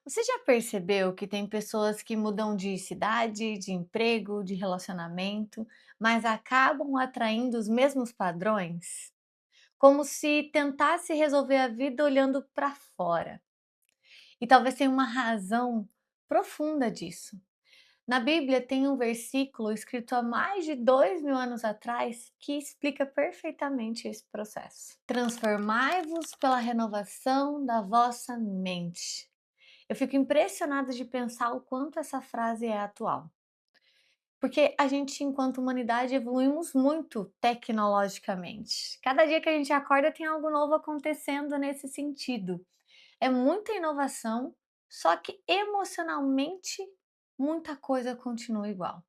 Você já percebeu que tem pessoas que mudam de cidade, de emprego, de relacionamento, mas acabam atraindo os mesmos padrões? Como se tentasse resolver a vida olhando para fora. E talvez tenha uma razão profunda disso. Na Bíblia tem um versículo escrito há mais de 2000 anos atrás que explica perfeitamente esse processo. Transformai-vos pela renovação da vossa mente. Eu fico impressionada de pensar o quanto essa frase é atual. Porque a gente, enquanto humanidade, evoluímos muito tecnologicamente. Cada dia que a gente acorda tem algo novo acontecendo nesse sentido. É muita inovação, só que emocionalmente muita coisa continua igual.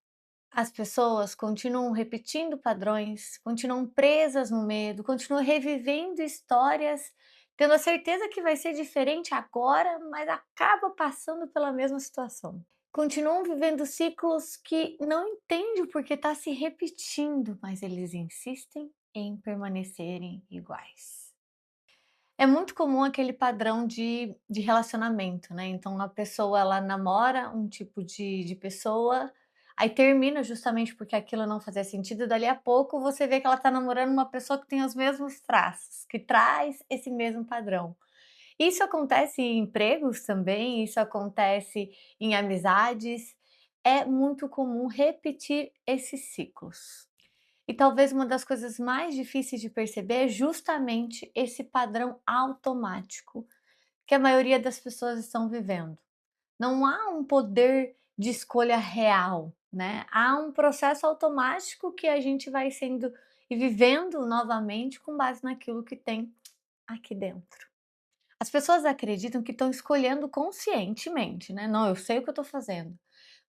As pessoas continuam repetindo padrões, continuam presas no medo, continuam revivendo histórias, tendo a certeza que vai ser diferente agora, mas acaba passando pela mesma situação. Continuam vivendo ciclos que não entendem porque está se repetindo, mas eles insistem em permanecerem iguais. É muito comum aquele padrão de relacionamento, né, então a pessoa ela namora um tipo de pessoa, aí termina justamente porque aquilo não fazia sentido, dali a pouco você vê que ela está namorando uma pessoa que tem os mesmos traços, que traz esse mesmo padrão. Isso acontece em empregos também, isso acontece em amizades, é muito comum repetir esses ciclos. E talvez uma das coisas mais difíceis de perceber é justamente esse padrão automático que a maioria das pessoas estão vivendo. Não há um poder de escolha real, né? Há um processo automático que a gente vai sendo e vivendo novamente com base naquilo que tem aqui dentro. As pessoas acreditam que estão escolhendo conscientemente, né? Não, eu sei o que eu estou fazendo.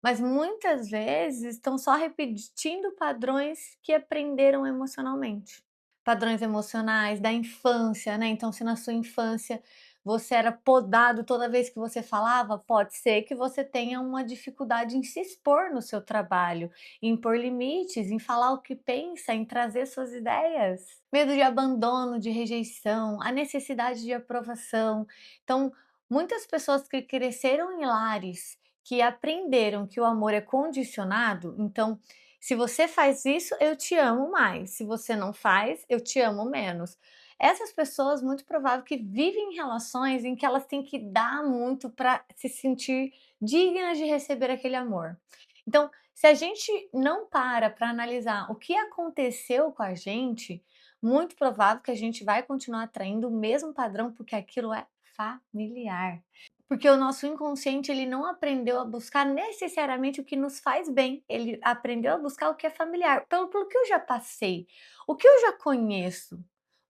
Mas muitas vezes estão só repetindo padrões que aprenderam emocionalmente. Padrões emocionais da infância, né? Então, se na sua infância você era podado toda vez que você falava, pode ser que você tenha uma dificuldade em se expor no seu trabalho, em impor limites, em falar o que pensa, em trazer suas ideias. Medo de abandono, de rejeição, a necessidade de aprovação. Então, muitas pessoas que cresceram em lares que aprenderam que o amor é condicionado, então se você faz isso, eu te amo mais. Se você não faz, eu te amo menos. Essas pessoas, muito provável que vivem em relações em que elas têm que dar muito para se sentir dignas de receber aquele amor. Então, se a gente não para analisar o que aconteceu com a gente, muito provável que a gente vai continuar atraindo o mesmo padrão, porque aquilo é familiar. Porque o nosso inconsciente ele não aprendeu a buscar necessariamente o que nos faz bem, ele aprendeu a buscar o que é familiar, pelo que eu já passei, o que eu já conheço,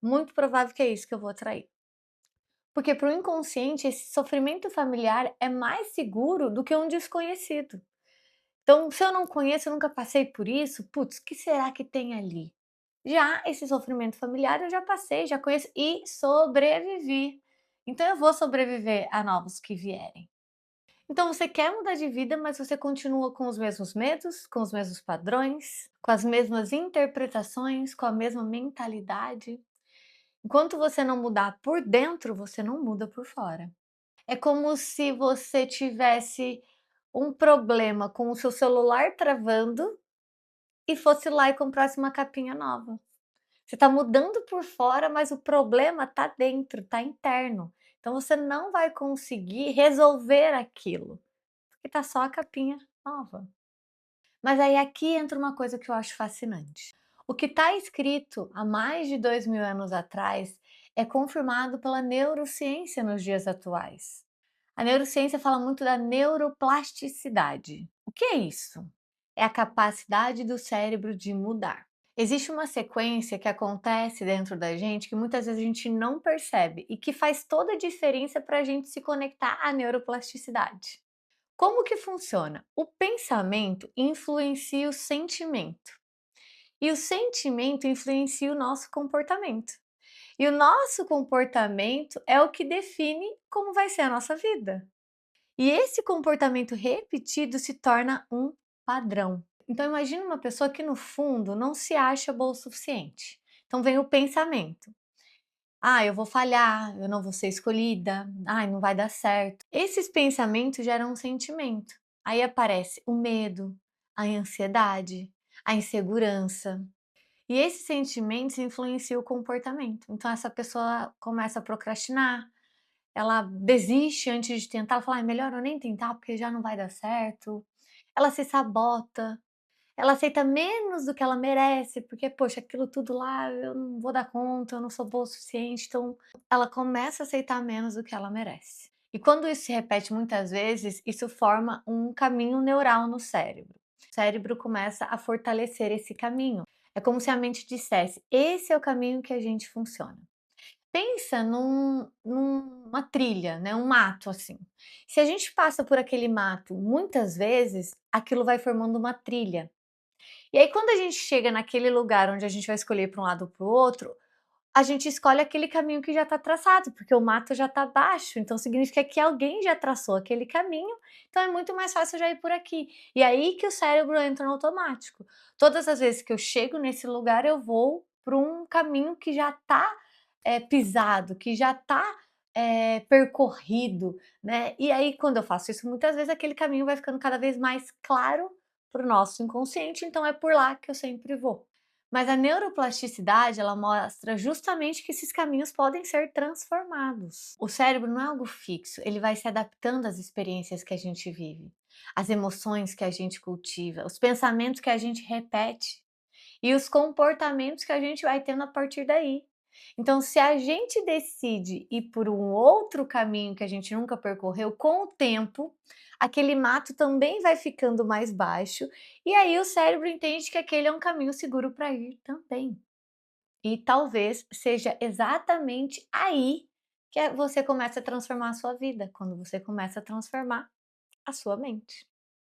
muito provável que é isso que eu vou atrair. Porque para o inconsciente esse sofrimento familiar é mais seguro do que um desconhecido. Então, se eu não conheço, eu nunca passei por isso, putz, o que será que tem ali? Já esse sofrimento familiar eu já passei, já conheço e sobrevivi. Então eu vou sobreviver a novos que vierem. Então você quer mudar de vida, mas você continua com os mesmos medos, com os mesmos padrões, com as mesmas interpretações, com a mesma mentalidade. Enquanto você não mudar por dentro, você não muda por fora. É como se você tivesse um problema com o seu celular travando e fosse lá e comprasse uma capinha nova. Você está mudando por fora, mas o problema está dentro, está interno. Então você não vai conseguir resolver aquilo. Porque tá só a capinha nova. Mas aí aqui entra uma coisa que eu acho fascinante. O que está escrito há mais de 2000 anos atrás é confirmado pela neurociência nos dias atuais. A neurociência fala muito da neuroplasticidade. O que é isso? É a capacidade do cérebro de mudar. Existe uma sequência que acontece dentro da gente que muitas vezes a gente não percebe e que faz toda a diferença para a gente se conectar à neuroplasticidade. Como que funciona? O pensamento influencia o sentimento e o sentimento influencia o nosso comportamento. E o nosso comportamento é o que define como vai ser a nossa vida. E esse comportamento repetido se torna um padrão. Então imagine uma pessoa que no fundo não se acha boa o suficiente. Então vem o pensamento. Ah, eu vou falhar, eu não vou ser escolhida, ai, não vai dar certo. Esses pensamentos geram um sentimento. Aí aparece o medo, a ansiedade, a insegurança. E esses sentimentos influenciam o comportamento. Então essa pessoa começa a procrastinar, ela desiste antes de tentar, ela fala: "Ai, melhor eu nem tentar porque já não vai dar certo". Ela se sabota, ela aceita menos do que ela merece, porque, poxa, aquilo tudo lá eu não vou dar conta, eu não sou boa o suficiente, então ela começa a aceitar menos do que ela merece. E quando isso se repete muitas vezes, isso forma um caminho neural no cérebro. O cérebro começa a fortalecer esse caminho. É como se a mente dissesse: "Esse é o caminho que a gente funciona". Pensa numa trilha, né, um mato, assim. Se a gente passa por aquele mato muitas vezes, aquilo vai formando uma trilha. E aí quando a gente chega naquele lugar onde a gente vai escolher para um lado ou para o outro, a gente escolhe aquele caminho que já está traçado, porque o mato já está baixo, então significa que alguém já traçou aquele caminho, então é muito mais fácil já ir por aqui. E aí que o cérebro entra no automático. Todas as vezes que eu chego nesse lugar, eu vou para um caminho que já está pisado, que já está percorrido, né? E aí, quando eu faço isso, muitas vezes aquele caminho vai ficando cada vez mais claro para o nosso inconsciente, então é por lá que eu sempre vou. Mas a neuroplasticidade, ela mostra justamente que esses caminhos podem ser transformados. O cérebro não é algo fixo, ele vai se adaptando às experiências que a gente vive, às emoções que a gente cultiva, os pensamentos que a gente repete e os comportamentos que a gente vai tendo a partir daí. Então, se a gente decide ir por um outro caminho que a gente nunca percorreu, com o tempo, aquele mato também vai ficando mais baixo, e aí o cérebro entende que aquele é um caminho seguro para ir também. E talvez seja exatamente aí que você começa a transformar a sua vida, quando você começa a transformar a sua mente.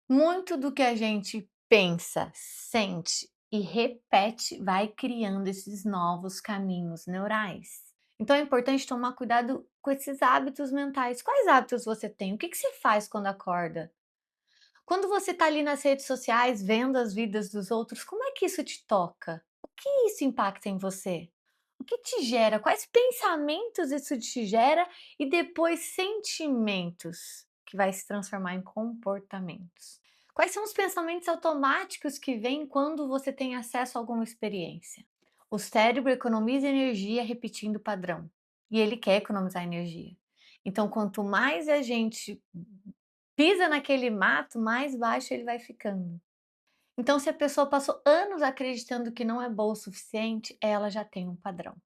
Muito do que a gente pensa, sente e repete vai criando esses novos caminhos neurais. Então é importante tomar cuidado com esses hábitos mentais. Quais hábitos você tem? O que que você faz quando acorda? Quando você está ali nas redes sociais vendo as vidas dos outros, como é que isso te toca? O que isso impacta em você? O que te gera? Quais pensamentos isso te gera e depois sentimentos que vai se transformar em comportamentos? Quais são os pensamentos automáticos que vêm quando você tem acesso a alguma experiência? O cérebro economiza energia repetindo o padrão e ele quer economizar energia. Então, quanto mais a gente pisa naquele mato, mais baixo ele vai ficando. Então, se a pessoa passou anos acreditando que não é boa o suficiente, ela já tem um padrão.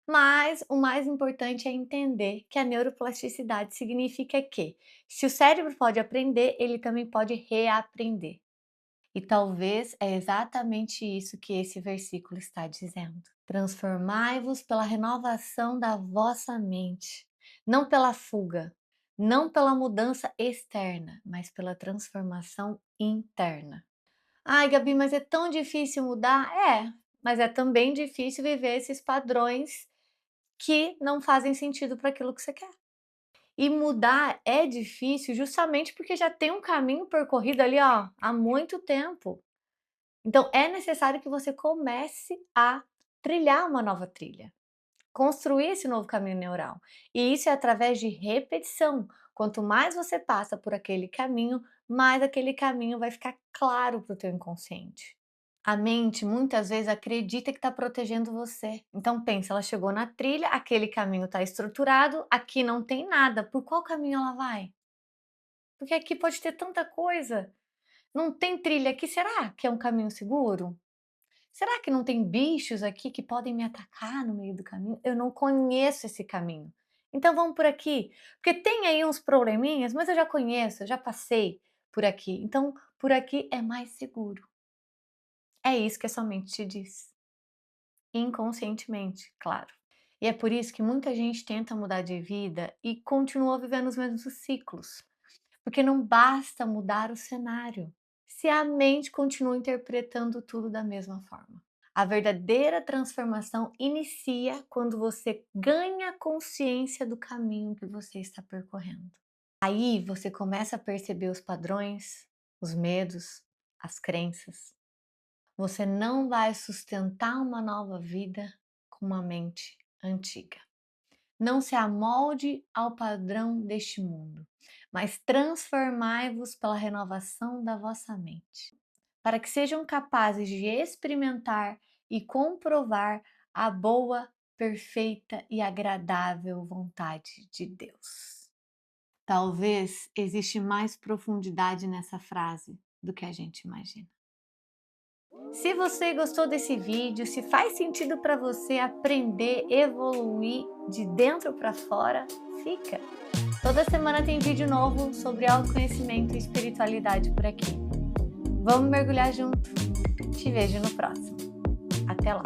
Mas o mais importante é entender que a neuroplasticidade significa que, se o cérebro pode aprender, ele também pode reaprender. E talvez é exatamente isso que esse versículo está dizendo. Transformai-vos pela renovação da vossa mente, não pela fuga, não pela mudança externa, mas pela transformação interna. Ai, Gabi, mas é tão difícil mudar? É, mas é também difícil viver esses padrões que não fazem sentido para aquilo que você quer. E mudar é difícil justamente porque já tem um caminho percorrido ali, ó, há muito tempo. Então é necessário que você comece a trilhar uma nova trilha, construir esse novo caminho neural. E isso é através de repetição. Quanto mais você passa por aquele caminho, mais aquele caminho vai ficar claro para o teu inconsciente. A mente muitas vezes acredita que está protegendo você. Então pensa, ela chegou na trilha, aquele caminho está estruturado, aqui não tem nada. Por qual caminho ela vai? Porque aqui pode ter tanta coisa. Não tem trilha aqui, será que é um caminho seguro? Será que não tem bichos aqui que podem me atacar no meio do caminho? Eu não conheço esse caminho. Então vamos por aqui, porque tem aí uns probleminhas, mas eu já conheço, eu já passei por aqui. Então por aqui é mais seguro. É isso que a sua mente te diz, inconscientemente, claro. E é por isso que muita gente tenta mudar de vida e continua vivendo os mesmos ciclos, porque não basta mudar o cenário, se a mente continua interpretando tudo da mesma forma. A verdadeira transformação inicia quando você ganha consciência do caminho que você está percorrendo. Aí você começa a perceber os padrões, os medos, as crenças. Você não vai sustentar uma nova vida com uma mente antiga. Não se amolde ao padrão deste mundo, mas transformai-vos pela renovação da vossa mente, para que sejam capazes de experimentar e comprovar a boa, perfeita e agradável vontade de Deus. Talvez existe mais profundidade nessa frase do que a gente imagina. Se você gostou desse vídeo, se faz sentido para você aprender, evoluir de dentro para fora, fica. Toda semana tem vídeo novo sobre autoconhecimento e espiritualidade por aqui. Vamos mergulhar junto? Te vejo no próximo. Até lá!